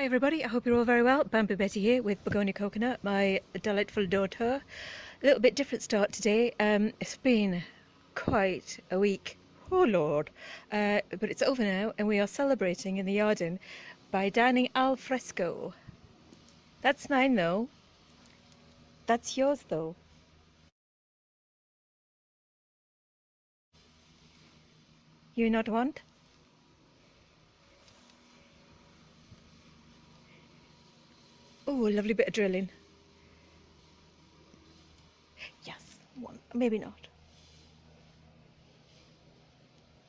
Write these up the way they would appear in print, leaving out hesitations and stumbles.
everybody, I hope you're all very well. Bamboo Betty here with Begonia Coconut, my delightful daughter. A little bit different start today. It's been quite a week, oh lord, but it's over now and we are celebrating in the garden by dining al fresco. That's mine though. That's yours though. You not want? Oh, a lovely bit of drilling. Yes, one, maybe not.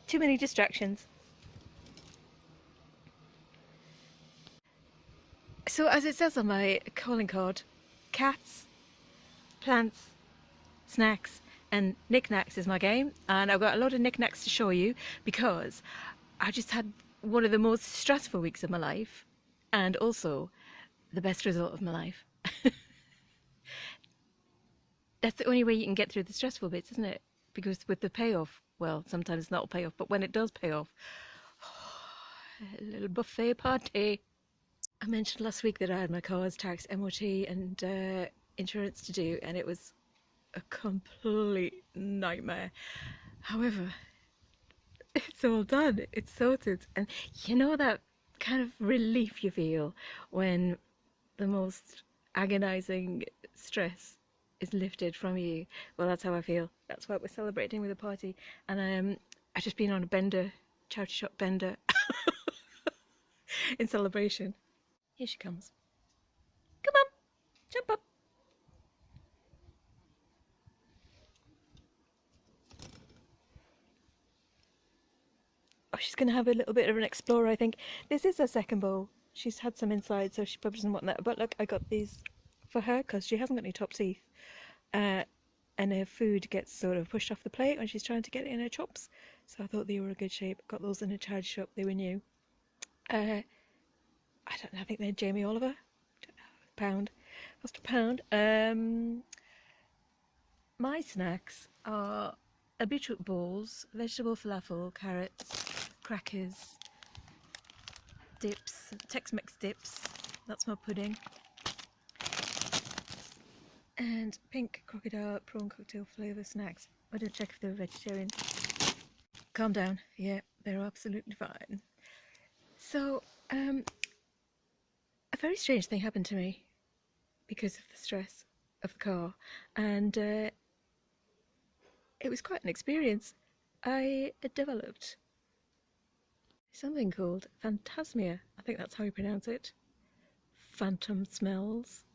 Too many distractions. So as it says on my calling card, cats, plants, snacks and knickknacks is my game, and I've got a lot of knickknacks to show you because I just had one of the most stressful weeks of my life and also the best result of my life. That's the only way you can get through the stressful bits, isn't it? Because with the payoff, well, sometimes it's not a payoff, but when it does pay off, a little buffet party. I mentioned last week that I had my car's tax, MOT and insurance to do, and it was a complete nightmare. However, it's all done, it's sorted, and you know that kind of relief you feel when the most agonizing stress is lifted from you. Well, that's how I feel. That's why we're celebrating with a party. And I've just been on a bender, charity shop bender in celebration. Here she comes. Come on, jump up. Oh, she's going to have a little bit of an explorer, I think. This is her second bowl. She's had some inside, so she probably doesn't want that. But look, I got these for her because she hasn't got any top teeth. And her food gets sort of pushed off the plate when she's trying to get it in her chops. So I thought they were a good shape. Got those in a charity shop. They were new. I don't know. I think they're Jamie Oliver. Pound. Cost a pound. My snacks are beetroot balls, vegetable falafel, carrots, crackers, dips, Tex-Mex dips. That's my pudding. And pink crocodile prawn cocktail flavour snacks. I didn't check if they were vegetarian. Calm down. Yeah, they're absolutely fine. So, a very strange thing happened to me because of the stress of the car, and it was quite an experience. I developed something called Phantosmia. I think that's how you pronounce it. Phantom smells.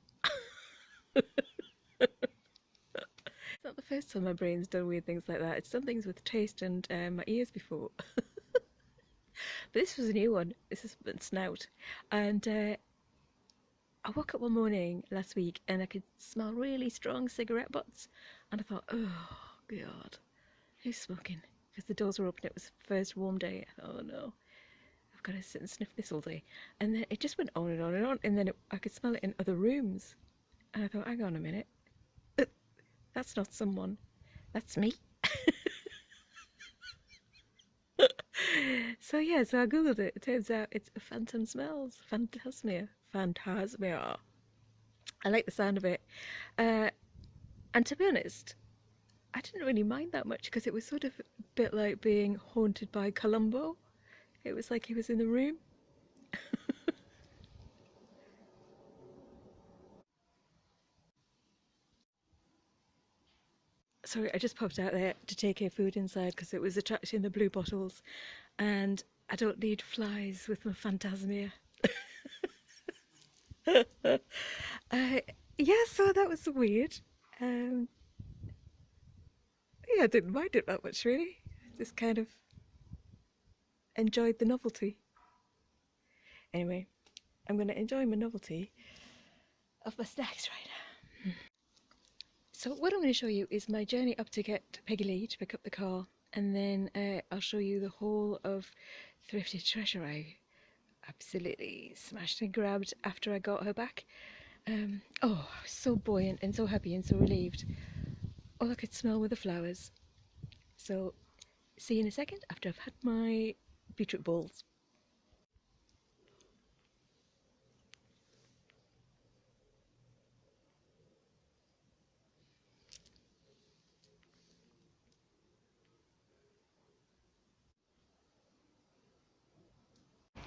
It's not the first time my brain's done weird things like that. It's done things with taste and my ears before. But this was a new one. This is snout. And I woke up one morning last week and I could smell really strong cigarette butts. And I thought, oh God, who's smoking? Because the doors were open. It was the first warm day. I thought, oh no, I've got to sit and sniff this all day. And then it just went on and on and on. And then I could smell it in other rooms. And I thought, hang on a minute. That's not someone. That's me. So yeah, so I googled it. It turns out it's phantom smells. Phantosmia. Phantosmia. I like the sound of it. And to be honest, I didn't really mind that much because it was sort of a bit like being haunted by Columbo. It was like he was in the room. Sorry, I just popped out there to take her food inside because it was attracting the blue bottles, and I don't need flies with my Phantosmia. Yeah, so that was weird. Yeah, I didn't mind it that much really. Just kind of enjoyed the novelty. Anyway, I'm going to enjoy my novelty of my snacks right now. So what I'm going to show you is my journey up to get Peggy Lee to pick up the car, and then I'll show you the whole of thrifted treasure I absolutely smashed and grabbed after I got her back. Oh, I was so buoyant and so happy and so relieved. All I could smell were the flowers. So see you in a second after I've had my beetroot balls.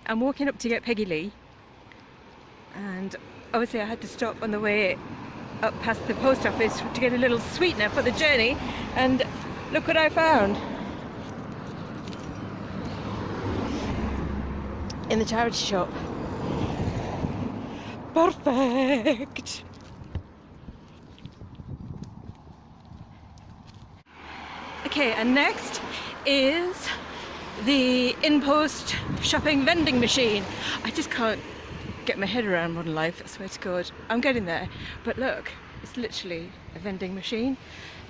I'm walking up to get Peggy Lee, and obviously I had to stop on the way up past the post office to get a little sweetener for the journey, and look what I found in the charity shop. Perfect! Okay, and next is the in-post shopping vending machine. I just can't get my head around modern life, I swear to God. I'm getting there, but look, it's literally a vending machine,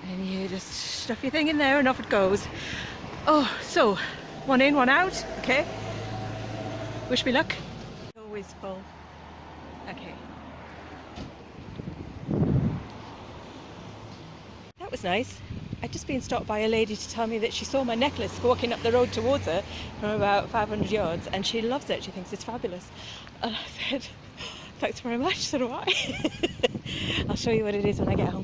and you just stuff your thing in there and off it goes. Oh, so one in, one out, okay. Wish me luck. Always full. Okay. That was nice. I'd just been stopped by a lady to tell me that she saw my necklace walking up the road towards her from about 500 yards, and she loves it. She thinks it's fabulous. And I said, thanks very much, so do I. I'll show you what it is when I get home.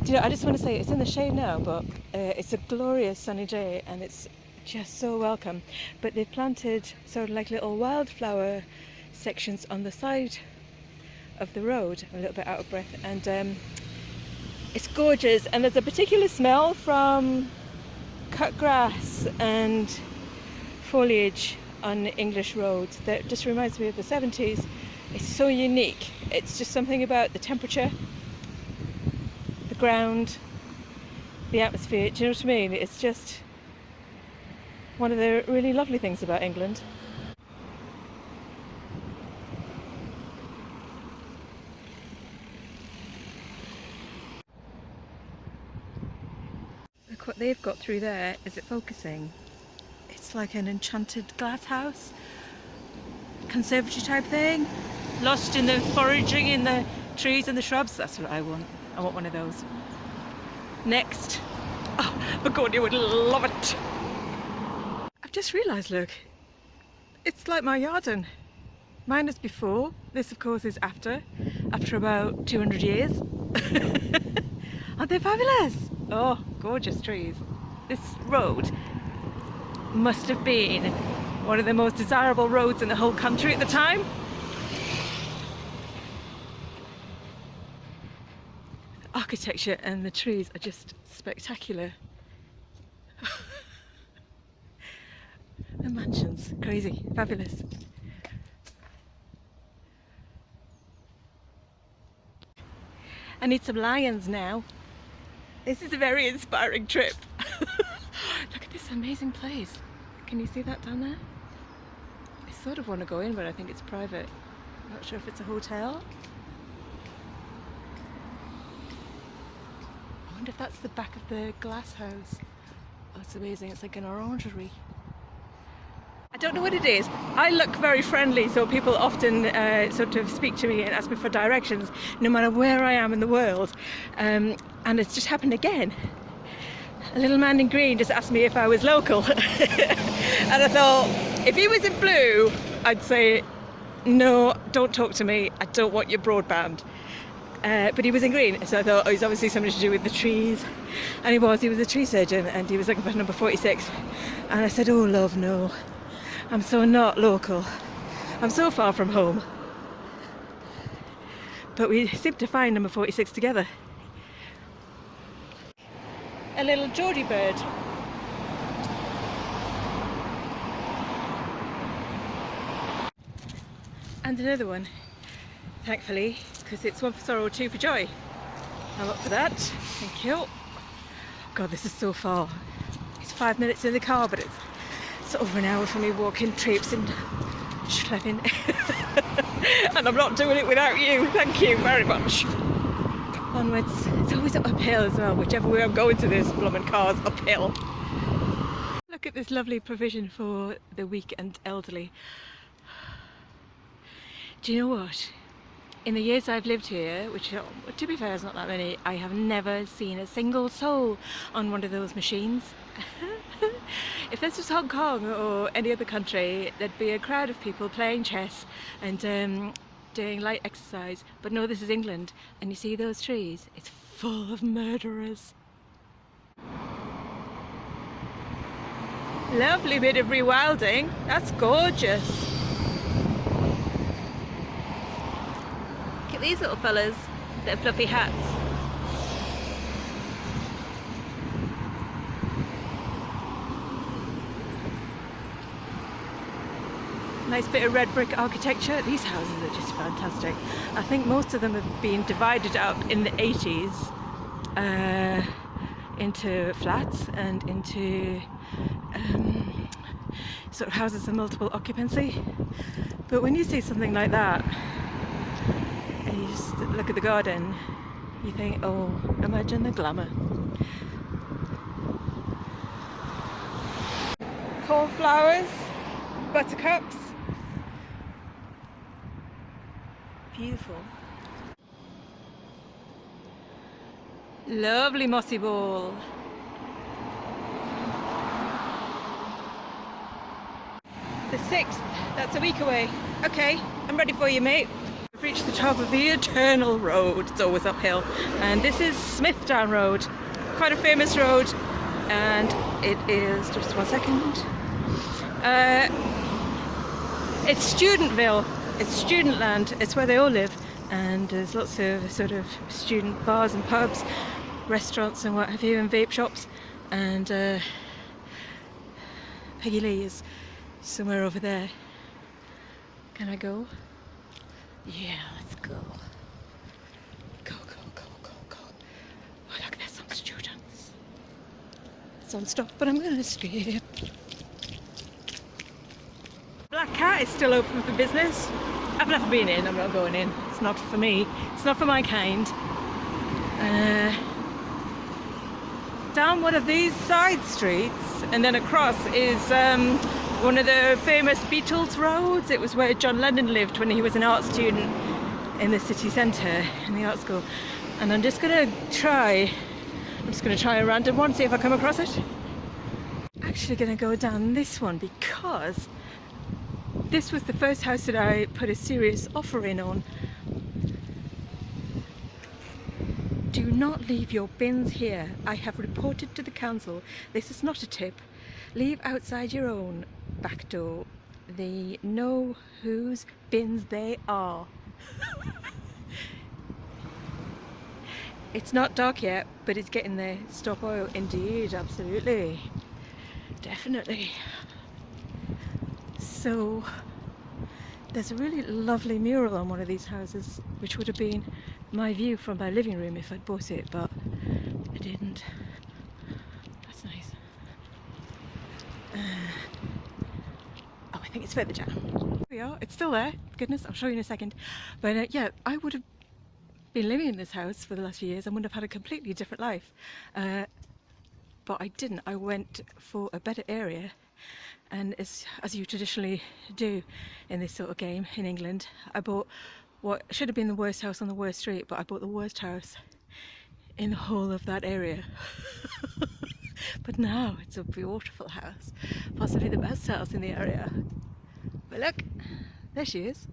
Do you know, I just want to say it's in the shade now, but it's a glorious sunny day and it's just so welcome. But they've planted sort of like little wildflower sections on the side of the road. I'm a little bit out of breath, and it's gorgeous, and there's a particular smell from cut grass and foliage on English roads that just reminds me of the 70s. It's so unique. It's just something about the temperature, the ground, the atmosphere. Do you know what I mean? It's just one of the really lovely things about England. Look what they've got through there. Is it focusing? It's like an enchanted glass house, conservatory type thing, lost in the foraging in the trees and the shrubs. That's what I want. I want one of those. Next. Oh, Begonia would love it. I've just realised, look, it's like my garden. Mine is before, this of course is after about 200 years. Aren't they fabulous? Oh, gorgeous trees. This road must have been one of the most desirable roads in the whole country at the time. Architecture and the trees are just spectacular. The mansions, crazy, fabulous. I need some lions now. This is a very inspiring trip. Look at this amazing place. Can you see that down there? I sort of want to go in, but I think it's private. I'm not sure if it's a hotel. I wonder if that's the back of the glass house. Oh, it's amazing. It's like an orangery. I don't know what it is. I look very friendly, so people often sort of speak to me and ask me for directions, no matter where I am in the world. And it's just happened again. A little man in green just asked me if I was local. And I thought, if he was in blue, I'd say, no, don't talk to me. I don't want your broadband. But he was in green, so I thought, oh, he's obviously something to do with the trees. And he was a tree surgeon, and he was looking for number 46. And I said, oh love, no. I'm so not local. I'm so far from home. But we seemed to find number 46 together. A little Geordie bird. And another one, thankfully, because it's one for sorrow, two for joy. I'm up for that. Thank you. God, this is so far. It's 5 minutes in the car, but it's over an hour for me walking, traipsing, schlepping. And I'm not doing it without you. Thank you very much. Onwards. It's always uphill as well. Whichever way I'm going to this blooming car's uphill. Look at this lovely provision for the weak and elderly. Do you know what? In the years I've lived here, which to be fair is not that many, I have never seen a single soul on one of those machines. If this was Hong Kong or any other country, there'd be a crowd of people playing chess and doing light exercise. But no, this is England, and you see those trees? It's full of murderers. Lovely bit of rewilding. That's gorgeous. these little fellas, their fluffy hats. Nice bit of red brick architecture. These houses are just fantastic. I think most of them have been divided up in the 80s into flats and into sort of houses of multiple occupancy. But when you see something like that and you just look at the garden, you think, oh, imagine the glamour. Cornflowers, buttercups. Beautiful. Lovely mossy ball. The 6th, that's a week away. Okay, I'm ready for you, mate. We've reached the top of the Eternal Road. It's always uphill. And this is Smithdown Road. Quite a famous road. And it is, just 1 second. It's Studentville. It's student land. It's where they all live. And there's lots of sort of student bars and pubs, restaurants and what have you, and vape shops. And Peggy Lee is somewhere over there. Can I go? Yeah, let's go. Go, go, go, go, go. Oh look, there's some students. Some stuff, but I'm gonna skip. Black Cat is still open for business. I've never been in, I'm not going in. It's not for me. It's not for my kind. Down one of these side streets and then across is one of the famous Beatles roads. It was where John Lennon lived when he was an art student in the city centre in the art school. And I'm just gonna try a random one, see if I come across it. Actually gonna go down this one because this was the first house that I put a serious offer in on. Do not leave your bins here. I have reported to the council. This is not a tip. Leave outside your own back door. They know whose bins they are. It's not dark yet, but it's getting there. Stop oil, indeed, absolutely. Definitely. So, there's a really lovely mural on one of these houses, which would have been my view from my living room if I'd bought it, but I didn't. That's nice. Oh, I think it's further down. Here we are. It's still there. Goodness, I'll show you in a second. But yeah, I would have been living in this house for the last few years and would have had a completely different life. But I didn't. I went for a better area. And as you traditionally do in this sort of game in England, I bought what should have been the worst house on the worst street, but I bought the worst house in the whole of that area. But now it's a beautiful house, possibly the best house in the area. But look, there she is.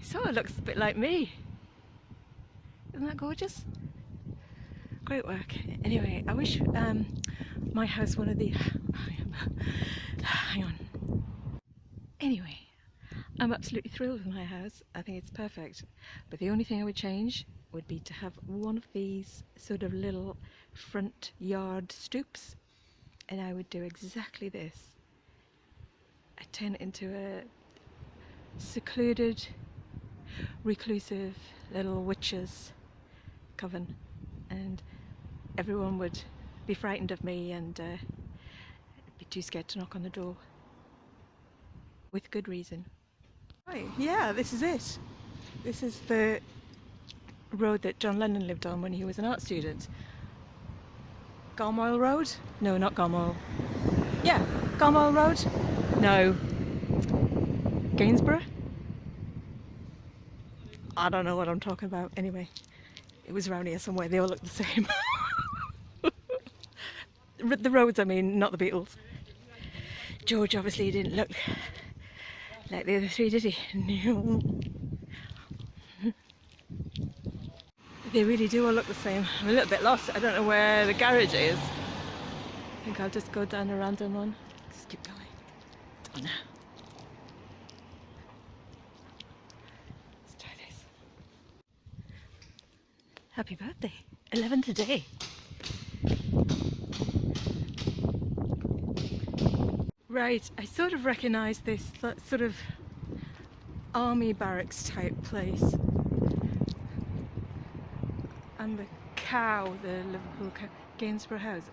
Sort of looks a bit like me. Isn't that gorgeous? Great work. Anyway, I wish my house one of the... Hang on. Anyway, I'm absolutely thrilled with my house. I think it's perfect. But the only thing I would change would be to have one of these sort of little front yard stoops. And I would do exactly this. I'd turn it into a secluded, reclusive little witch's coven. And everyone would be frightened of me and be too scared to knock on the door. With good reason. Right, yeah, this is it. This is the road that John Lennon lived on when he was an art student. Garmoyle Road? No, not Garmoyle. Yeah, Garmoyle Road? No. Gainsborough? I don't know what I'm talking about. Anyway, it was around here somewhere. They all look the same. The roads, I mean, not the Beatles. George obviously didn't look like the other three, did he? No. They really do all look the same. I'm a little bit lost. I don't know where the garage is. I think I'll just go down a random one. Just keep going. Oh no. Happy birthday. 11 today. Right, I sort of recognise this sort of army barracks type place. And the cow, the Liverpool cow, Gainsborough House.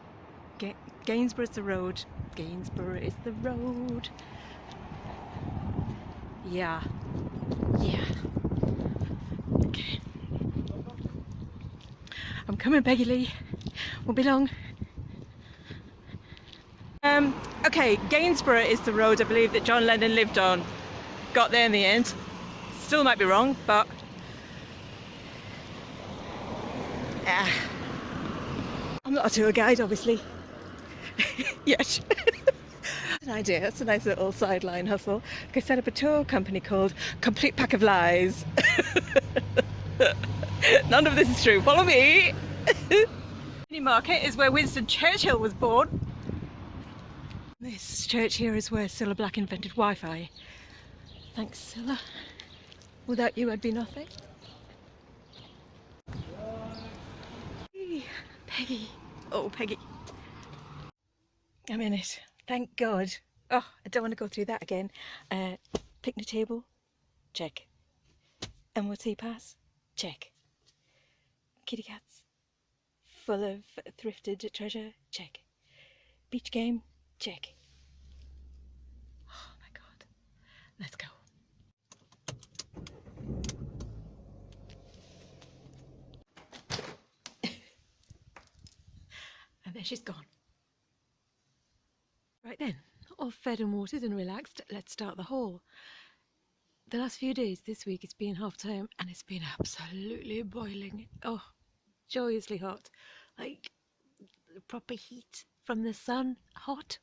Gainsborough is the road. Gainsborough is the road. Yeah. Yeah. Okay. I'm coming, Peggy Lee. Won't be long. Okay, Gainsborough is the road I believe that John Lennon lived on. Got there in the end. Still might be wrong, but I'm not a tour guide, obviously. Yet. An idea. That's a nice little sideline hustle. I could set up a tour company called Complete Pack of Lies. None of this is true. Follow me. Market is where Winston Churchill was born. This church here is where Cilla Black invented Wi-Fi. Thanks, Cilla. Without you, I'd be nothing. Hey, Peggy. Oh, Peggy. I'm in it. Thank God. Oh, I don't want to go through that again. Picnic table? Check. MOT pass? Check. Kitty cats? Full of thrifted treasure? Check. Beach game? Check. Oh my God. Let's go. And there she's gone. Right then, all fed and watered and relaxed, let's start the haul. The last few days this week it's been half term and it's been absolutely boiling. Oh, joyously hot. Like proper heat from the sun. Hot.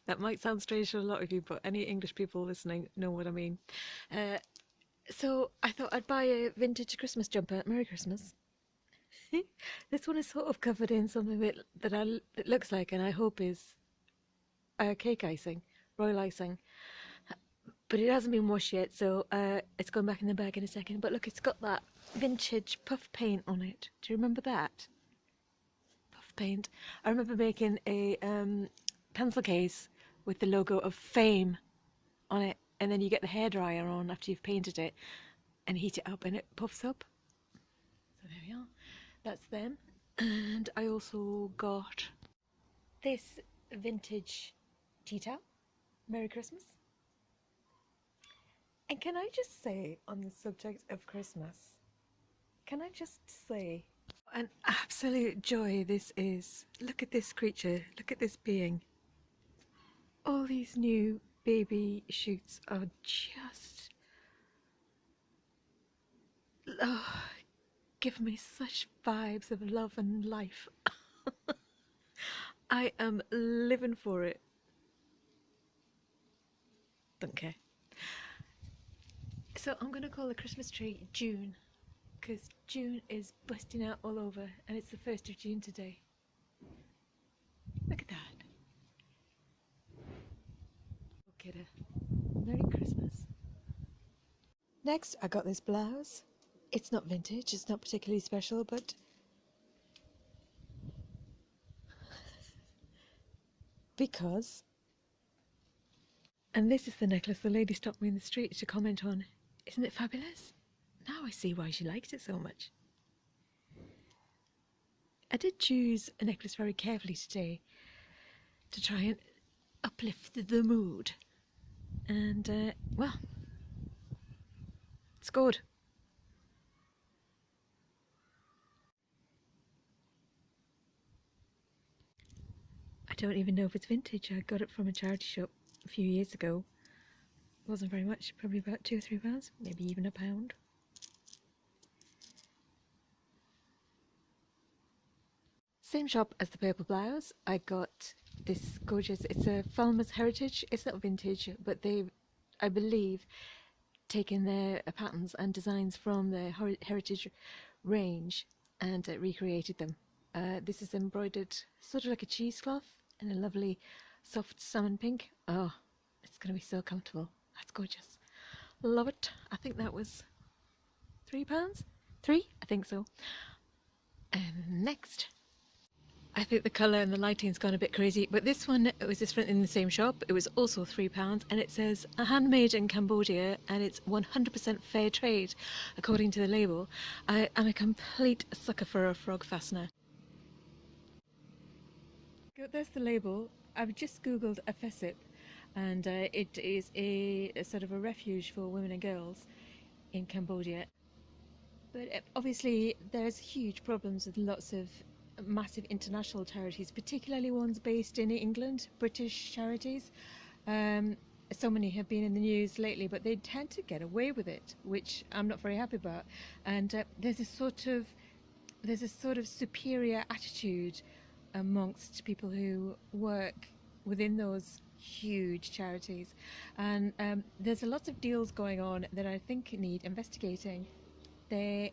That might sound strange to a lot of you, but any English people listening know what I mean. So I thought I'd buy a vintage Christmas jumper. Merry Christmas. This one is sort of covered in something that it looks like, and I hope is cake icing, royal icing. But it hasn't been washed yet, so it's going back in the bag in a second. But look, it's got that vintage puff paint on it. Do you remember that? Puff paint. I remember making a pencil case with the logo of Fame on it, and then you get the hairdryer on after you've painted it and heat it up and it puffs up. So there we are. That's them. And I also got this vintage tea towel. Merry Christmas. And can I just say, on the subject of Christmas, can I just say, an absolute joy this is. Look at this creature, look at this being. All these new baby shoots are just, give me such vibes of love and life. I am living for it. Don't care. So I'm going to call the Christmas tree June, because June is busting out all over and it's the 1st of June today. Look at that. Oh, kidda. Merry Christmas. Next, I got this blouse. It's not vintage, it's not particularly special, but because. And this is the necklace the lady stopped me in the street to comment on. Isn't it fabulous? Now I see why she liked it so much. I did choose a necklace very carefully today to try and uplift the mood. And, well, it's good. I don't even know if it's vintage. I got it from a charity shop a few years ago. It wasn't very much, probably about £2 or £3, maybe even £1. Same shop as the purple blouse. I got this gorgeous, it's a Falmouth Heritage. It's not vintage, but they've, I believe, taken their patterns and designs from the Heritage range and recreated them. This is embroidered sort of like a cheesecloth in a lovely soft salmon pink. Oh, it's going to be so comfortable. That's gorgeous. Love it. I think that was £3. 3, I think so. Next. I think the colour and the lighting's gone a bit crazy, but this one was different in the same shop. It was also £3, and it says handmade in Cambodia, and it's 100% fair trade, according to the label. I'm a complete sucker for a frog fastener. There's the label. I've just googled a FESIP, and it is a sort of a refuge for women and girls in Cambodia. But obviously there's huge problems with lots of massive international charities, particularly ones based in England, British charities. So many have been in the news lately, but they tend to get away with it, which I'm not very happy about. And there's a sort of superior attitude amongst people who work within those huge charities, and there's a lot of deals going on that I think need investigating. I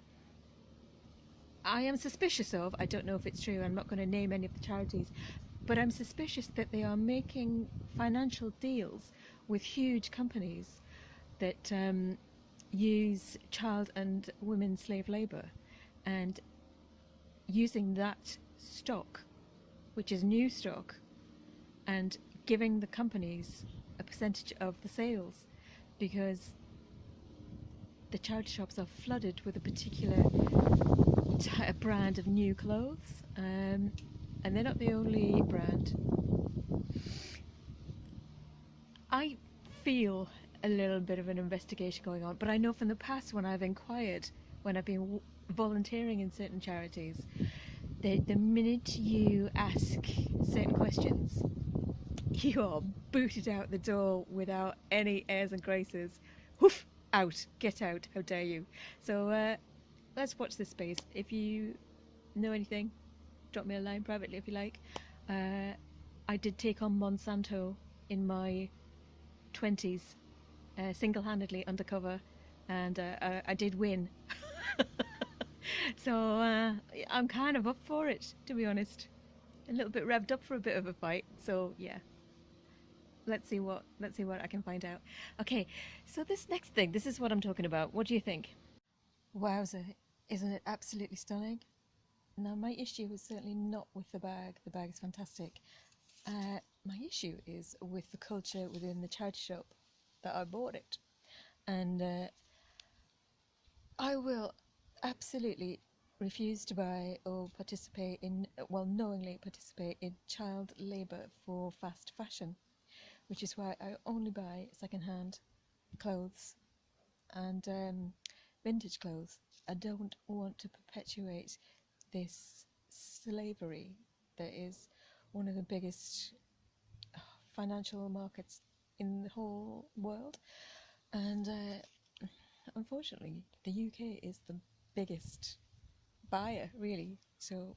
am suspicious of, I don't know if it's true, I'm not going to name any of the charities, but I'm suspicious that they are making financial deals with huge companies that use child and women slave labour, and using that stock, which is new stock, and giving the companies a percentage of the sales, because the charity shops are flooded with a particular brand of new clothes, and they're not the only brand. I feel a little bit of an investigation going on, but I know from the past when I've inquired, when I've been volunteering in certain charities, the minute you ask certain questions, you are booted out the door without any airs and graces. Woof! Out! Get out! How dare you! So let's watch this space. If you know anything, drop me a line privately if you like. I did take on Monsanto in my 20s, single-handedly undercover, and I did win. So I'm kind of up for it, to be honest. A little bit revved up for a bit of a fight. So yeah. Let's see what I can find out. Okay, so this next thing, this is what I'm talking about. What do you think? Wowza, isn't it absolutely stunning? Now, my issue is certainly not with the bag. The bag is fantastic. My issue is with the culture within the charity shop that I bought it. And I will absolutely refuse to buy or participate in, well, knowingly participate in child labour for fast fashion, which is why I only buy second-hand clothes and vintage clothes. I don't want to perpetuate this slavery that is one of the biggest financial markets in the whole world, and unfortunately the UK is the biggest buyer, really. So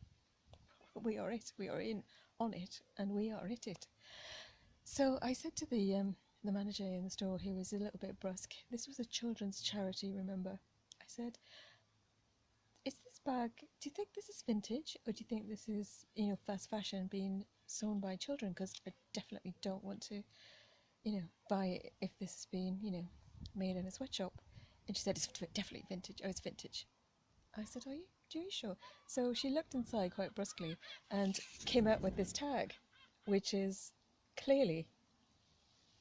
we are in on it, and we are it. So I said to the manager in the store, he was a little bit brusque. This was a children's charity, remember? I said, is this bag, do you think this is vintage, or do you think this is, fast fashion being sewn by children? Because I definitely don't want to, buy it if this has been, made in a sweatshop. And she said, it's definitely vintage. Oh, it's vintage. I said, are you sure? So she looked inside quite brusquely and came out with this tag, which is clearly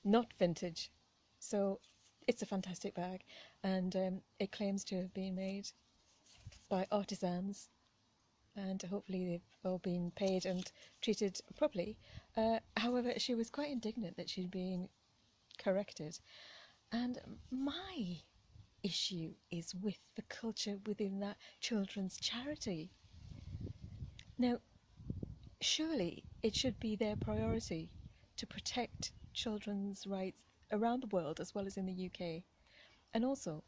not vintage. So it's a fantastic bag, and it claims to have been made by artisans, and hopefully they've all been paid and treated properly. However, she was quite indignant that she'd been corrected, and my issue is with the culture within that children's charity. Now, surely it should be their priority to protect children's rights around the world as well as in the UK. And also,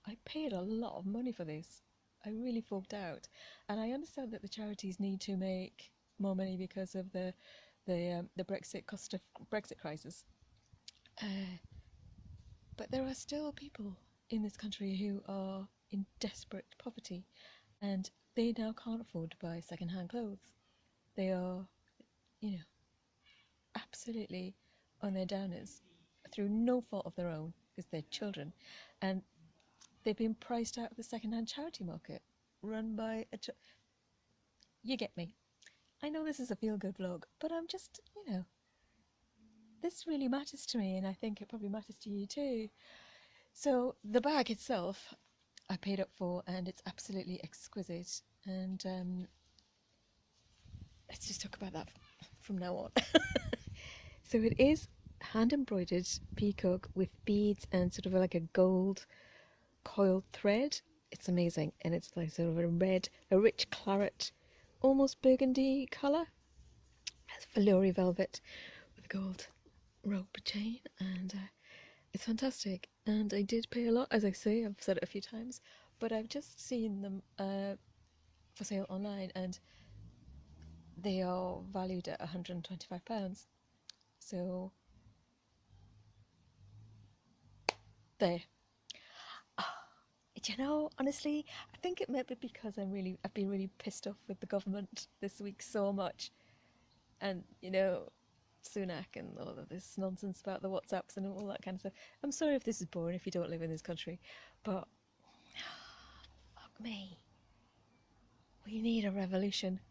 I paid a lot of money for this. I really forked out, and I understand that the charities need to make more money because of the cost of Brexit crisis. But there are still people in this country who are in desperate poverty, and they now can't afford to buy second-hand clothes. They are, absolutely on their downers through no fault of their own, because they're children, and they've been priced out of the second-hand charity market run by a... You get me. I know this is a feel-good vlog, but I'm just, you know, this really matters to me, and I think it probably matters to you too. So the bag itself I paid up for, and it's absolutely exquisite, and let's just talk about that from now on. So it is hand embroidered peacock with beads and sort of like a gold coiled thread. It's amazing, and it's like sort of a rich claret, almost burgundy colour. It's velour velvet with a gold rope chain, and it's fantastic. And I did pay a lot, as I say, I've said it a few times, but I've just seen them for sale online, and they are valued at £125. So there. Do you know, honestly, I think it might be because I've been really pissed off with the government this week so much, and you know, Sunak and all of this nonsense about the WhatsApps and all that kind of stuff. I'm sorry if this is boring if you don't live in this country, but fuck me, we need a revolution.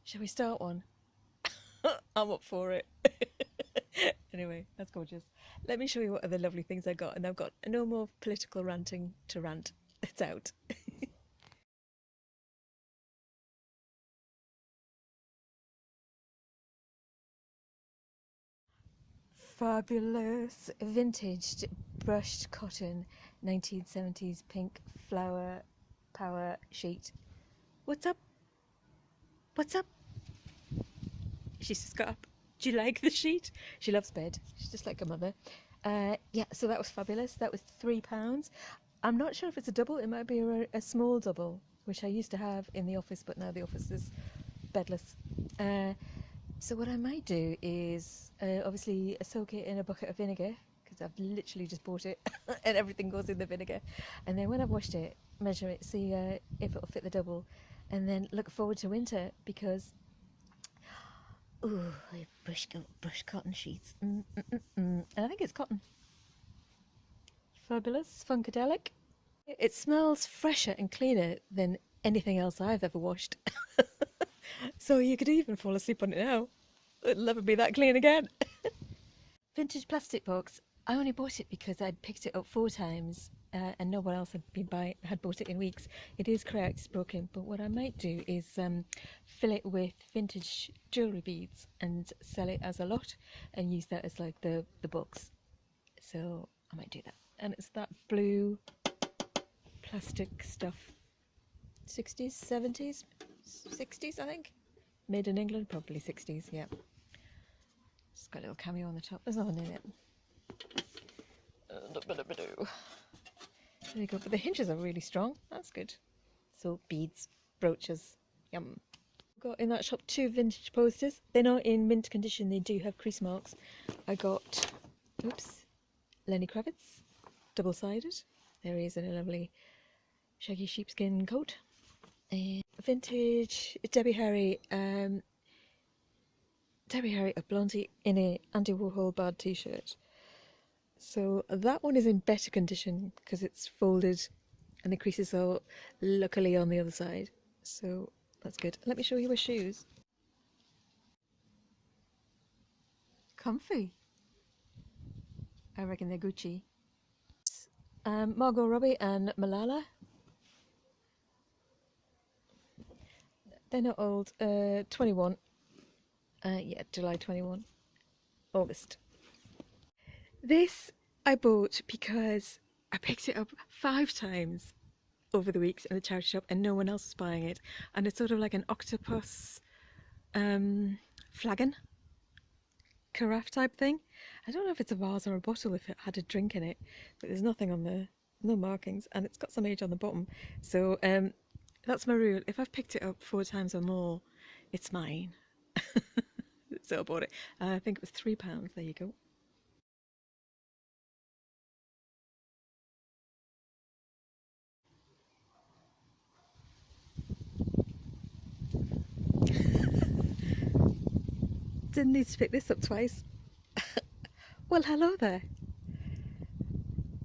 Shall we start one? I'm up for it. Anyway, that's gorgeous. Let me show you what other lovely things I got, and I've got no more political ranting to rant. It's out. Fabulous vintage brushed cotton 1970s pink flower power sheet. What's up? What's up? She's just got up. Do you like the sheet? She loves bed. She's just like her mother. Yeah, so that was fabulous. That was £3. I'm not sure if it's a double. It might be a small double, which I used to have in the office, but now the office is bedless. So what I might do is obviously soak it in a bucket of vinegar, because I've literally just bought it and everything goes in the vinegar. And then when I've washed it, measure it, see if it'll fit the double, and then look forward to winter, because ooh, brush cotton sheets. And I think it's cotton. Fabulous, funkadelic. It smells fresher and cleaner than anything else I've ever washed. So you could even fall asleep on it now. It'll never be that clean again. Vintage plastic box. I only bought it because I'd picked it up 4 times and no one else had bought it in weeks. It is cracked, it's broken, but what I might do is fill it with vintage jewellery beads and sell it as a lot and use that as like the box. So I might do that. And it's that blue plastic stuff. 60s, 70s, 60s I think. Made in England, probably 60s, yeah. It's got a little cameo on the top. There's nothing in it. There you go, but the hinges are really strong. That's good. So beads, brooches, yum. Got in that shop 2 vintage posters. They're not in mint condition. They do have crease marks. I got, oops, Lenny Kravitz, double-sided. There he is in a lovely shaggy sheepskin coat. And vintage Debbie Harry a Blondie in a Andy Warhol bad t-shirt. So that one is in better condition because it's folded and the creases are luckily on the other side. So that's good. Let me show you her shoes. Comfy. I reckon they're Gucci. Margot Robbie and Malala. They're not old. 21. Yeah, July 21. August. This I bought because I picked it up 5 times over the weeks in the charity shop and no one else was buying it. And it's sort of like an octopus flagon carafe type thing. I don't know if it's a vase or a bottle if it had a drink in it, but there's nothing on the, no markings, and it's got some age on the bottom. So that's my rule. If I've picked it up 4 times or more, it's mine. So I bought it. I think it was £3. There you go. Didn't need to pick this up twice. Well, hello there.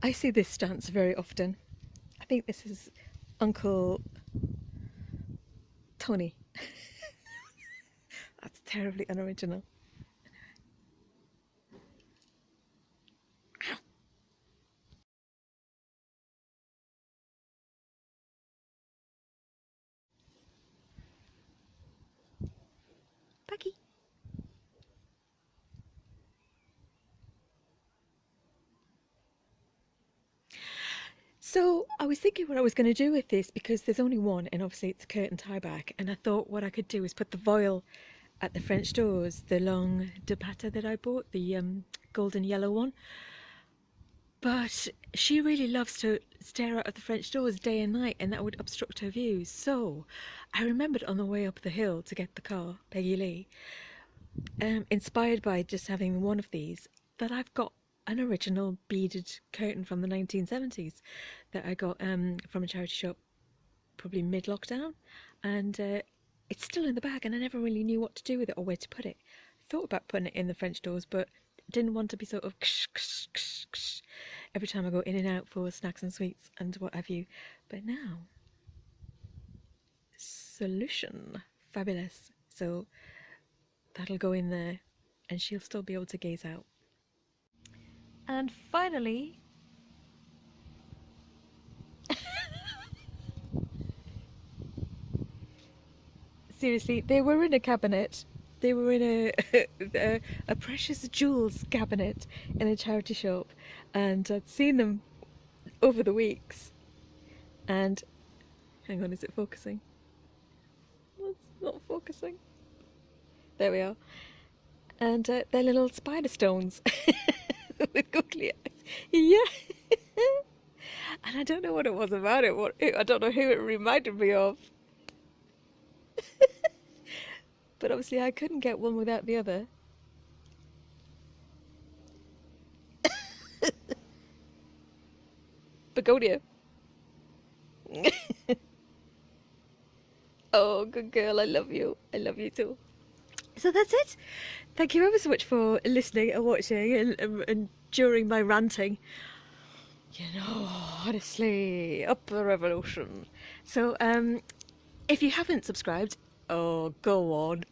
I see this stance very often. I think this is Uncle Tony. That's terribly unoriginal. Peggy. So I was thinking what I was going to do with this, because there's only one and obviously it's a curtain tie back, and I thought what I could do is put the voile at the French doors, the long dupatta that I bought, the golden yellow one. But she really loves to stare out of the French doors day and night, and that would obstruct her views. So I remembered on the way up the hill to get the car, Peggy Lee, inspired by just having one of these, that I've got an original beaded curtain from the 1970s that I got from a charity shop probably mid-lockdown, and it's still in the bag, and I never really knew what to do with it or where to put it. I thought about putting it in the French doors, but didn't want to be sort of every time I go in and out for snacks and sweets and what have you. But now, solution, fabulous. So that'll go in there and she'll still be able to gaze out. And finally, seriously, they were in a cabinet. They were in a precious jewels cabinet in a charity shop, and I'd seen them over the weeks. And hang on, is it focusing? It's not focusing. There we are. And they're little spider stones with googly eyes. Yeah. And I don't know what it was about it. I don't know who it reminded me of. But obviously I couldn't get one without the other. Begonia. Oh, good girl, I love you. I love you too. So that's it. Thank you ever so much for listening and watching and during my ranting. You know, honestly, up the revolution. So, if you haven't subscribed, oh, go on.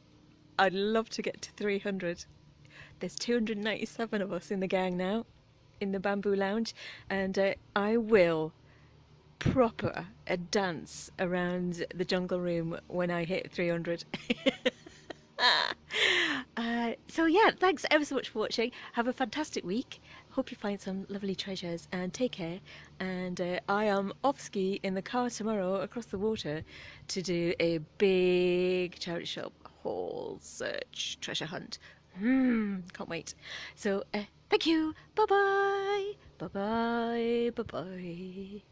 I'd love to get to 300. There's 297 of us in the gang now, in the Bamboo Lounge, and I will proper a dance around the jungle room when I hit 300. So yeah, thanks ever so much for watching. Have a fantastic week. Hope you find some lovely treasures, and take care. And I am off ski in the car tomorrow across the water to do a big charity shop haul search treasure hunt. Can't wait. So thank you. Bye bye. Bye bye. Bye bye.